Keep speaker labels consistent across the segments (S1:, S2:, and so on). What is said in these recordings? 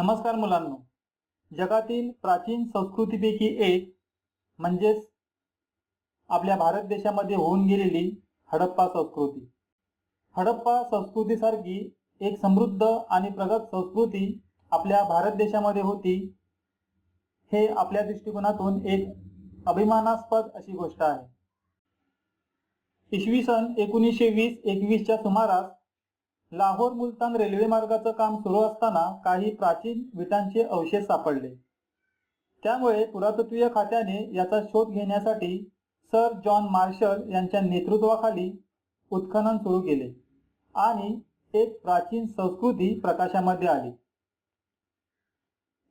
S1: नमस्कार मुलांनो, जगातील प्राचीन संस्कृतीपैकी एक म्हणजेच आपल्या भारत देशामध्ये होऊन गेलेली हडप्पा संस्कृती. हडप्पा संस्कृतीसारखी एक समृद्ध आणि प्रगत संस्कृती आपल्या भारत देशामध्ये होती, हे आपल्या दृष्टिकोनातून एक अभिमानास्पद अशी गोष्ट आहे. इसवी सन 1920-21च्या सुमारास लाहोर मुलतान रेल्वे मार्गाचं काम सुरू असताना काही प्राचीन विटांचे अवशेष सापडले. त्यामुळे पुरातत्वीय खात्याने याचा शोध घेण्यासाठी सर जॉन मार्शल यांच्या नेतृत्वाखाली उत्खनन सुरू केले आणि एक प्राचीन संस्कृती प्रकाशामध्ये आली.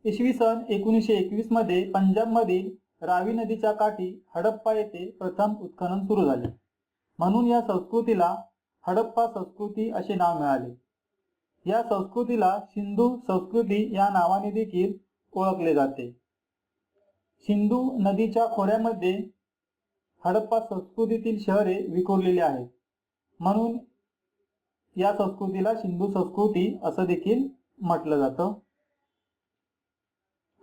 S1: इसवी सन 1921 मध्ये पंजाबमधील रावी नदीच्या काठी हडप्पा येथे प्रथम उत्खनन सुरू झाले, म्हणून या संस्कृतीला हडप्पा संस्कृती असे नाव मिळाले. या संस्कृतीला सिंधू संस्कृती या नावाने देखील ओळखले जाते. सिंधू नदीच्या खोऱ्यामध्ये हडप्पा संस्कृतीतील शहरे विखुरलेली आहेत, म्हणून या संस्कृतीला सिंधू संस्कृती असं देखील म्हटलं जातं.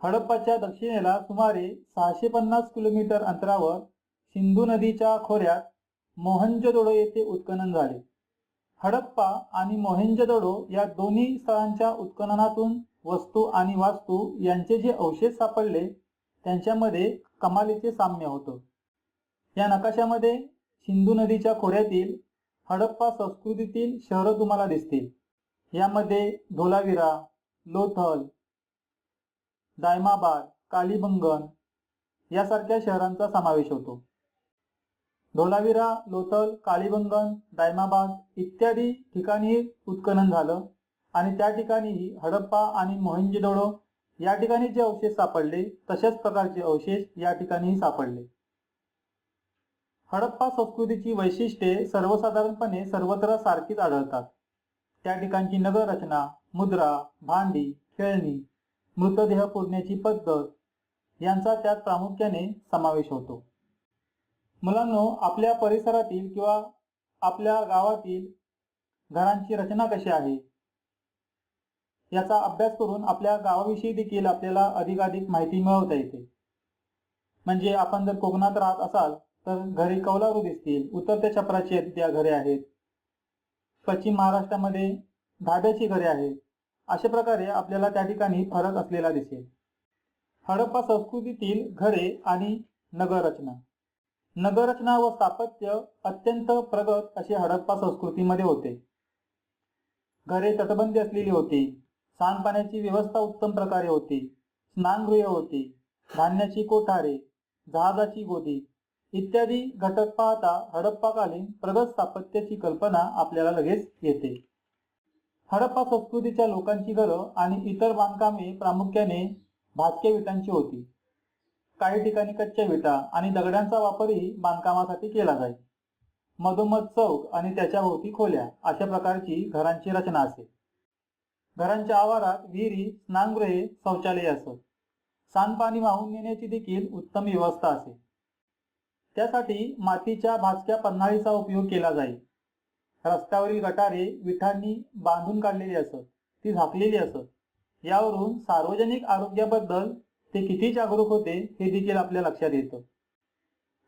S1: हडप्पाच्या दक्षिणेला सुमारे 650 किलोमीटर अंतरावर सिंधू नदीच्या खोऱ्यात मोहनजोदडो येथे उत्खनन झाले. हडप्पा आणि मोहनजोदडो या दोन्ही स्थळांच्या उत्खननातून वस्तू आणि वास्तू यांचे जे अवशेष सापडले त्यांच्यामध्ये कमालीचे साम्य होतं. या नकाशामध्ये सिंधू नदीच्या खोऱ्यातील हडप्पा संस्कृतीतील शहरं तुम्हाला दिसतील. यामध्ये धोलावीरा, लोथल, दायमाबाद, कालीबंगन यासारख्या शहरांचा समावेश होतो. धोलावीरा, लोथल, कालीबंगन, दायमाबाद इत्यादी ठिकाणी उत्खनन झालं आणि त्या ठिकाणीही हडप्पा आणि मोहनजोदडो या ठिकाणी जे अवशेष सापडले तशाच प्रकारचे अवशेष या ठिकाणीही सापडले. हडप्पा संस्कृतीची वैशिष्ट्ये सर्वसाधारणपणे सर्वत्र सारखीच आढळतात. त्या ठिकाणची नगररचना, मुद्रा, भांडी, खेळणी, मृतदेह पुरण्याची पद्धत यांचा त्यात प्रामुख्याने समावेश होतो. मुलांनो, आपल्या परिसरातील किंवा आपल्या गावातील घरांची रचना कशी आहे याचा अभ्यास करून आपल्या गावाविषयी देखील आपल्याला अधिकाधिक माहिती मिळवता येते. म्हणजे आपण जर कोकणात राहत असाल तर घरे कौलारू दिसतील, उतरत्या छपराची त्या घरे आहेत. पश्चिम महाराष्ट्रामध्ये धाब्याची घरे आहेत. अशा प्रकारे आपल्याला त्या ठिकाणी फरक असलेला दिसेल. हडप्पा संस्कृतीतील घरे आणि नगररचना. नगररचना व स्थापत्य अत्यंत प्रगत असे हडप्पा संस्कृतीमध्ये होते. घरे तटबंदी असलेली होती. सांडपाण्याची व्यवस्था उत्तम प्रकारे होती. स्नानगृहे होती. धान्याची कोठारे, जहाजाची गोदी इत्यादी घटक पाहता हडप्पाकालीन प्रगत स्थापत्याची कल्पना आपल्याला लगेच येते. हडप्पा संस्कृतीच्या लोकांची घरं आणि इतर बांधकामे प्रामुख्याने भाजक्या विटांची होती. काही ठिकाणी कच्च्या विटा आणि दगडांचा वापरही बांधकामासाठी केला जाई. मधोमध चौक आणि त्याच्याभोवती खोल्या अशा प्रकारची घरांची रचना असे. घरांच्या आवारात विहिरी, स्नानगृहे, शौचालय असत. सांडपाणी वाहून नेण्याची देखील उत्तम व्यवस्था असे. त्यासाठी मातीच्या भाजक्या पन्हाळीचा उपयोग केला जाई. रस्त्यावरील गटारे विटांनी बांधून काढलेली असत, ती झाकलेली असत. यावरून सार्वजनिक आरोग्याबद्दल ते किती जागरूक होते हे देखील आपल्या लक्षात येतं.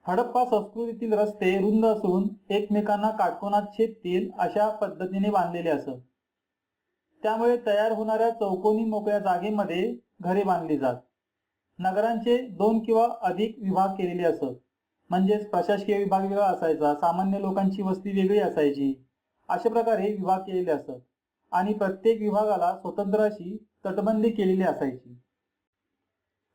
S1: हडप्पा संस्कृतीतील रस्ते रुंद असून एकमेकांना काटकोनात छेदतील अशा पद्धतीने बांधलेले असत. त्यामुळे तयार होणाऱ्या चौकोनी मोकळ्या जागेमध्ये घरे बांधली जात. नगरांचे 2 किंवा अधिक विभाग केलेले असत. म्हणजेच प्रशासकीय विभाग वेगळा असायचा, सामान्य लोकांची वस्ती वेगळी असायची. अशा प्रकारे विभाग केलेले असत आणि प्रत्येक विभागाला स्वतंत्र अशी तटबंदी केलेली असायची.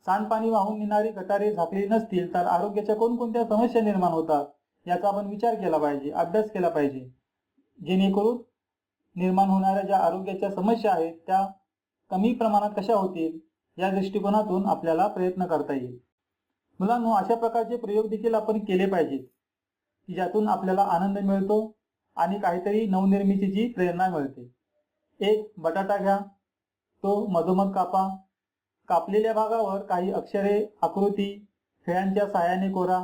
S1: सांडपाणी वाहून नेणारी गटारे झाकलेली नसतील तर आरोग्याच्या कोणकोणत्या समस्या निर्माण होतात याचा आपण विचार केला पाहिजे, अभ्यास केला पाहिजे, जेणेकरून निर्माण होणाऱ्या ज्या आरोग्याच्या समस्या आहेत त्या कमी प्रमाणात कशा होतील या दृष्टिकोनातून आपल्याला प्रयत्न करता येईल. मुलांनो, अशा प्रकारचे प्रयोग देखील आपण केले पाहिजेत की ज्यातून आपल्याला आनंद मिळतो आणि काहीतरी नवनिर्मितीची प्रेरणा मिळते. एक बटाटा घ्या, तो मधोमध कापा. कापलेल्या भागावर काही अक्षरे, आकृती खेळ्यांच्या साहाय्याने कोरा.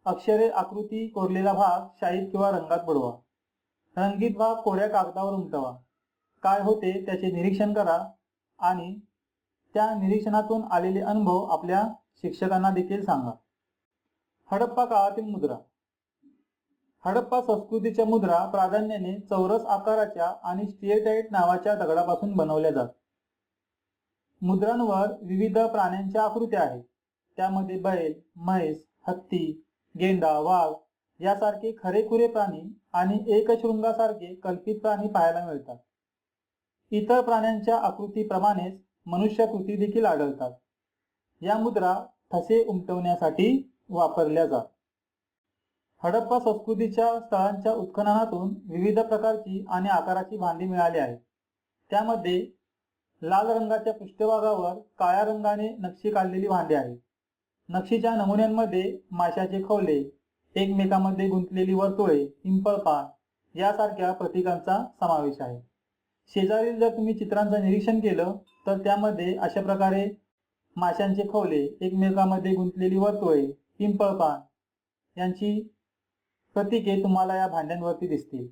S1: अक्षरे, आकृती कोरलेला भाग शाईत किंवा रंगात बुडवा. रंगीत भाग कोऱ्या कागदावर उमटवा. काय होते त्याचे निरीक्षण करा आणि त्या निरीक्षणातून आलेले अनुभव आपल्या शिक्षकांना देखील सांगा. हडप्पा काळातील मुद्रा. हडप्पा संस्कृतीच्या मुद्रा प्राधान्याने चौरस आकाराच्या आणि स्टिएटाईट नावाच्या दगडापासून बनवल्या जातात. मुद्रांवर विविध प्राण्यांच्या आकृत्या आहेत. त्यामध्ये बैल, म्हैस, हत्ती, गेंडा, वाघ यासारखे खरेखुरे प्राणी आणि एकशृंगासारखे कल्पित प्राणी पाहायला मिळतात. इतर प्राण्यांच्या आकृतीप्रमाणेच मनुष्याकृती देखील आढळतात. या मुद्रा ठसे उमटवण्यासाठी वापरल्या जातात. हडप्पा संस्कृतीच्या स्थळांच्या उत्खननातून विविध प्रकारची आणि आकाराची भांडी मिळाली आहेत. त्यामध्ये लाल रंगाच्या पृष्ठभागावर काळ्या रंगाने नक्षी काढलेली भांडी आहेत. नक्षीच्या नमुन्यांमध्ये माशाचे खवले, एकमेकांमध्ये गुंतलेली वर्तुळे, पिंपळपान यासारख्या प्रतीकांचा समावेश आहे. शेजारील जर तुम्ही चित्रांचं निरीक्षण केलं तर त्यामध्ये अशा प्रकारे माशांचे खवले, एकमेकांमध्ये गुंतलेली वर्तुळे, पिंपळपान यांची प्रतीके तुम्हाला या भांड्यांवरती दिसतील.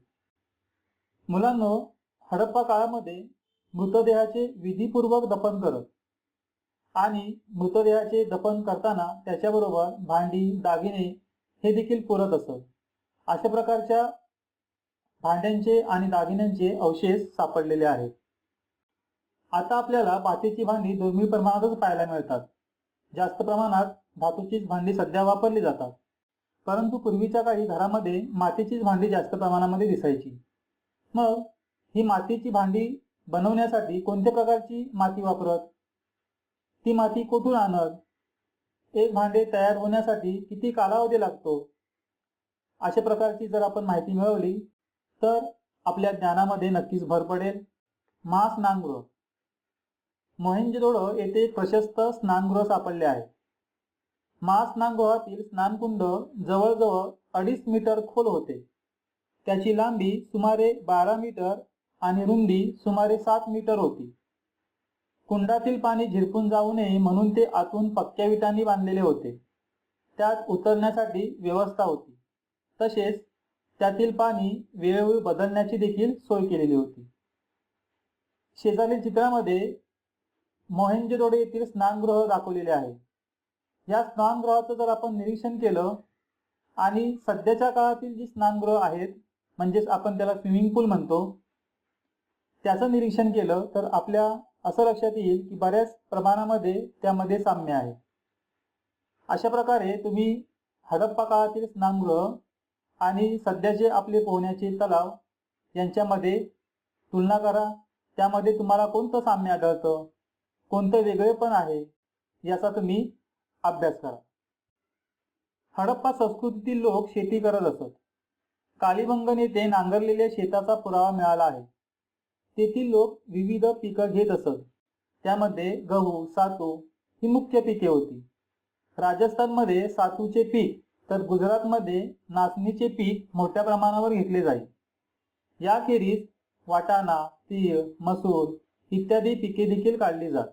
S1: मुलांनो, हडप्पा काळामध्ये मृतदेहाचे विधीपूर्वक दफन करत आणि मृतदेहाचे दफन करताना त्याच्याबरोबर भांडी, दागिने हे देखील पुरत असत. अशा प्रकारच्या भांड्यांचे आणि दागिन्यांचे अवशेष सापडलेले आहेत. आता आपल्याला मातीची भांडी दुर्मिळ प्रमाणातच पाहायला मिळतात. जास्त प्रमाणात धातूचीच भांडी सध्या वापरली जातात. परंतु पूर्वीच्या काळी घरामध्ये मातीचीच भांडी जास्त प्रमाणामध्ये दिसायची. मग ही मातीची भांडी बनवण्यासाठी कोणत्या प्रकारची माती वापरत, ती माती कुठून आणत, एक भांडे तयार होण्यासाठी किती कालावधी लागतो, अशा प्रकारची जर आपण माहिती मिळवली तर आपल्या ज्ञानामध्ये नक्कीच भर पडेल. महास्नानगृह. मोहेंजोदडो येथे एक प्रशस्त स्नानगृह सापडले आहे. महास्नानगृहातील स्नानकुंड जवळजवळ 2.5 मीटर खोल होते. त्याची लांबी सुमारे 12 मीटर आणि रुंदी सुमारे 7 मीटर होती. कुंडातील पाणी झिरपून जाऊ नये म्हणून ते आतून पक्क्या विटांनी बांधलेले होते. त्यात उतरण्यासाठी व्यवस्था होती. तसेच त्यातील पाणी वेळोवेळी बदलण्याची देखील सोय केलेली होती. शेजारील चित्रामध्ये मोहेंजोदडो येथील स्नानगृह दाखवलेले आहे. या स्नानगृहाचं जर आपण निरीक्षण केलं आणि सध्याच्या काळातील जी स्नानगृह आहेत, म्हणजेच आपण त्याला स्विमिंग पूल म्हणतो, त्याचं निरीक्षण केलं तर आपल्या असं लक्षात येईल की बऱ्याच प्रमाणामध्ये त्यामध्ये साम्य आहे. अशा प्रकारे तुम्ही हडप्पा काळातील स्नानगृह आणि सध्याचे आपले पोहण्याचे तलाव यांच्यामध्ये तुलना करा. त्यामध्ये तुम्हाला कोणतं साम्य आढळतं, कोणतं वेगळेपण आहे, याचा तुम्ही अभ्यास करा. हडप्पा संस्कृतीतील लोक शेती करत असत. कालीबंगन येथे नांगरलेल्या शेताचा पुरावा मिळाला आहे. तेथील लोक विविध पिकं घेत असत. त्यामध्ये गहू, सातू ही मुख्य पिके होती. राजस्थानमध्ये सातूचे पीक तर गुजरातमध्ये नाचणीचे पीक मोठ्या प्रमाणावर घेतले जाईल. याखेरीज वाटाणा, तीळ, मसूर इत्यादी पिके देखील काढली जात.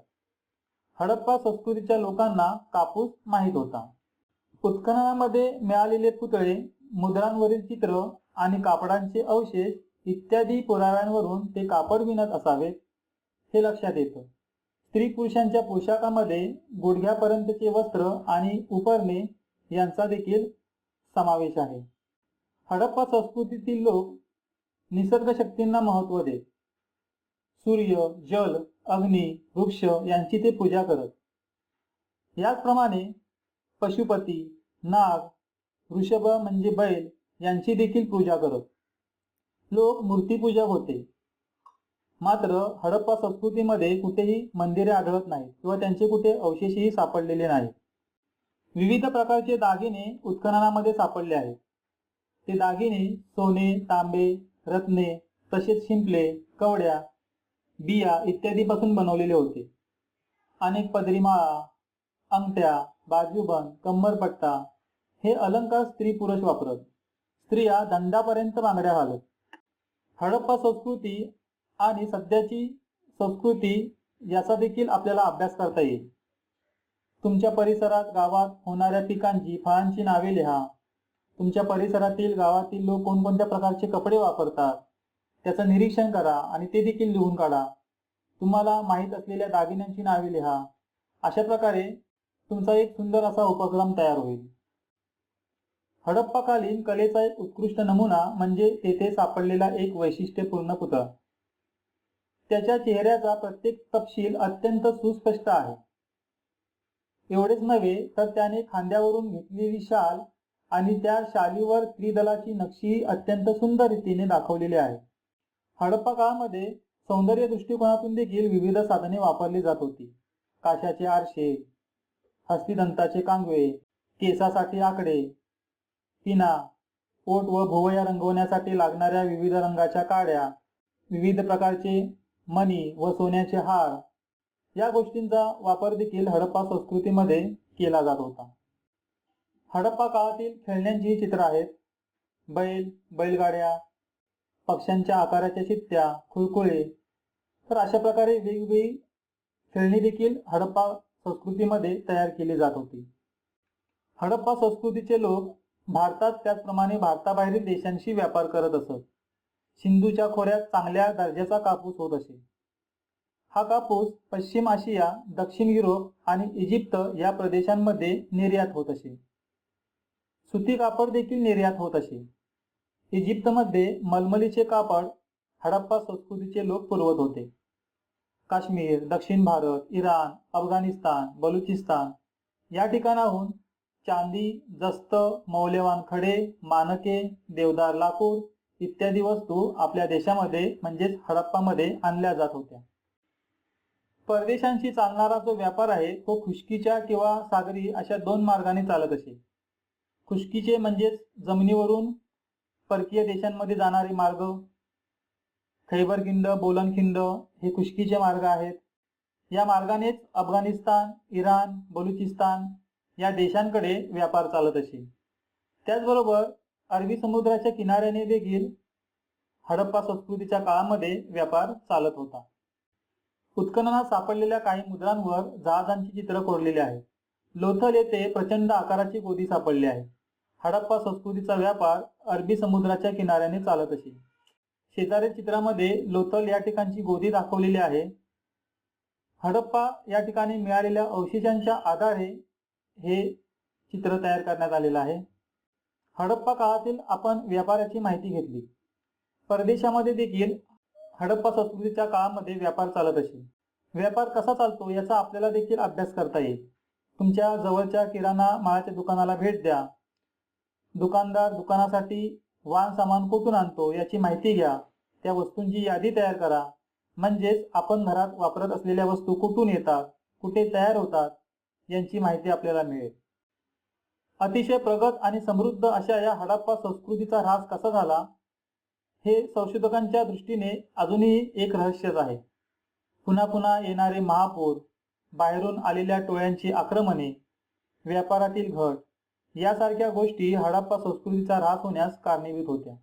S1: हडप्पा संस्कृतीच्या लोकांना कापूस माहीत होता. उत्खननामध्ये मिळालेले पुतळे, मुद्रांवरील चित्र आणि कापडांचे अवशेष इत्यादी पुराव्यांवरून ते कापड विणत असावेत हे लक्षात येतं. स्त्री पुरुषांच्या पोशाखामध्ये गुडघ्यापर्यंतचे वस्त्र आणि उपरणे यांचा देखील समावेश आहे. हडप्पा संस्कृतीतील लोक निसर्ग शक्तींना महत्त्व देत. सूर्य, जल, अग्नी, वृक्ष यांची ते पूजा करत. याचप्रमाणे पशुपती, नाग, वृषभ म्हणजे बैल यांची देखील पूजा करत. लोक मूर्तीपूजक होते. मात्र हडप्पा संस्कृतीमध्ये कुठेही मंदिरे आढळत नाहीत किंवा त्यांचे कुठे अवशेषही सापडलेले नाहीत. विविध प्रकारचे दागिने उत्खननामध्ये सापडले आहेत. ते दागिने सोने, तांबे, रत्ने तसेच शिंपले, कवड्या, बिया इत्यादीपासून बनवलेले होते. अनेक पदरीमाळा, अंगठ्या, बाजूबंद, कंबरपट्टा हे अलंकार स्त्री पुरुष वापरत. स्त्रिया दंडापर्यंत बांगड्या घालत. हडप्पा संस्कृती आणि सध्याची संस्कृती याचा देखील आपल्याला अभ्यास करता येईल. तुमच्या परिसरात गावात होणाऱ्या पिकांची, फळांची नावे लिहा. तुमच्या परिसरातील गावातील लोक कोणकोणत्या प्रकारचे कपडे वापरतात त्याचं निरीक्षण करा आणि ते देखील लिहून काढा. तुम्हाला माहीत असलेल्या दागिन्यांची नावे लिहा. अशा प्रकारे तुमचा एक सुंदर असा उपक्रम तयार होईल. हडप्पाकालीन कलेचा एक उत्कृष्ट नमुना म्हणजे तेथे सापडलेला एक वैशिष्ट्यपूर्ण पुतळा. त्याच्या चेहऱ्याचा प्रत्येक तपशील अत्यंत सुस्पष्ट आहे. एवढेच नव्हे तर त्याने खांद्यावरून घेतलेली शाल आणि त्या शालीवर त्रिदलाची नक्षी अत्यंत सुंदर रीतीने दाखवलेली आहे. हडप्पा काळामध्ये सौंदर्य दृष्टिकोनातून देखील विविध साधने वापरली जात होती. काशाचे आरसे, हस्तिदंताचे कांगवे, केसासाठी आकडे, पिना, पोट व भोवया रंगवण्यासाठी लागणाऱ्या विविध रंगाच्या काड्या, विविध प्रकारचे मणी व सोन्याचे हार या गोष्टींचा वापर देखील हडप्पा संस्कृतीमध्ये केला जात होता. हडप्पा काळातील खेळण्यांची चित्र आहेत. बैल, बैलगाड्या, पक्ष्यांच्या आकाराच्या चित्त्या, खुळखुळे. तर अशा प्रकारे वेगवेगळी खेळणी देखील हडप्पा संस्कृतीमध्ये तयार केली जात होती. हडप्पा संस्कृतीचे लोक भारतात त्याचप्रमाणे भारताबाहेरील देशांशी व्यापार करत असत. सिंधूच्या खोऱ्यात चांगल्या दर्जाचा कापूस होत असे. हा कापूस पश्चिम आशिया, दक्षिण युरोप आणि इजिप्त या प्रदेशांमध्ये निर्यात होत असे. सुती कापड देखील निर्यात होत असे. इजिप्तमध्ये मलमलीचे कापड हडप्पा संस्कृतीचे लोक पुरवत होते. काश्मीर, दक्षिण भारत, इराण, अफगाणिस्तान, बलुचिस्तान या ठिकाणाहून चांदी, जस्त, मौल्यवान खडे, मानके, देवदार लाकूड इत्यादी वस्तू आपल्या देशामध्ये म्हणजेच हडप्पामध्ये आणल्या जात होत्या. परदेशांशी चालणारा जो व्यापार आहे तो खुष्कीच्या किंवा सागरी अशा दोन मार्गाने चालत असे. खुष्कीचे म्हणजेच जमिनीवरून परकीय देशांमध्ये जाणारे मार्ग, खैबर खिंड, बोलन खिंड हे खुष्कीचे मार्ग आहेत. या मार्गानेच अफगाणिस्तान, इराण, बलुचिस्तान या देशांकडे व्यापार चालत असे. त्याचबरोबर अरबी समुद्राच्या किनाऱ्याने देखील हडप्पा संस्कृतीच्या काळामध्ये व्यापार चालत होता. उत्खननात सापडलेल्या काही मुद्रांवर जहाजांची चित्र कोरलेली आहेत. लोथल येथे प्रचंड आकाराची गोदी सापडली आहे. हडप्पा संस्कृतीचा व्यापार अरबी समुद्राच्या किनाऱ्याने चालत असे. शेजारील चित्रामध्ये लोथल या ठिकाणची गोदी दाखवलेली आहे. हडप्पा या ठिकाणी मिळालेल्या अवशेषांच्या आधारे हे चित्र तयार करण्यात आलेलं आहे. हडप्पा काळातील आपण व्यापाराची माहिती घेतली. परदेशामध्ये देखील हडप्पा संस्कृतीच्या काळामध्ये व्यापार चालत असे. व्यापार कसा चालतो याचा आपल्याला देखील अभ्यास करता येईल. तुमच्या जवळच्या किराणा मालाच्या दुकानाला भेट द्या. दुकानदार दुकानासाठी वाहन सामान कुठून आणतो याची माहिती घ्या. त्या वस्तूंची यादी तयार करा. म्हणजेच आपण घरात वापरत असलेल्या वस्तू कुठून येतात, कुठे तयार होतात यांची माहिती आपल्याला मिळेल. अतिशय प्रगत आणि समृद्ध अशा या हडप्पा संस्कृतीचा ऱ्हास कसा झाला हे संशोधकांच्या दृष्टीने अजूनही एक रहस्यच आहे. पुन्हा पुन्हा येणारे महापूर, बाहेरून आलेल्या टोळ्यांची आक्रमणे, व्यापारातील घट यासारख्या गोष्टी हडप्पा संस्कृतीचा ऱ्हास होण्यास कारणीभूत होत्या.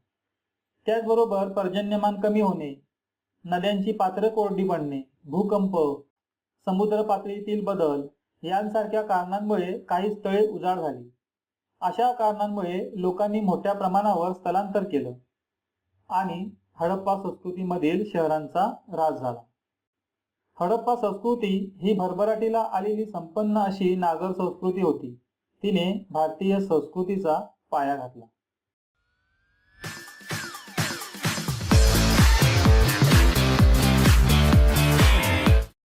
S1: त्याचबरोबर पर्जन्यमान कमी होणे, नद्यांची पात्र कोरडी पडणे, भूकंप, समुद्र पातळीतील बदल यांसारख्या कारणांमुळे काही स्थळे उजाड झाली. अशा कारणांमुळे लोकांनी मोठ्या प्रमाणावर स्थलांतर केलं आणि हडप्पा संस्कृतीमधील शहरांचा ऱ्हास झाला. हडप्पा संस्कृती ही भरभराटीला आलेली संपन्न अशी नागर संस्कृती होती. तिने भारतीय संस्कृतीचा पाया घातला.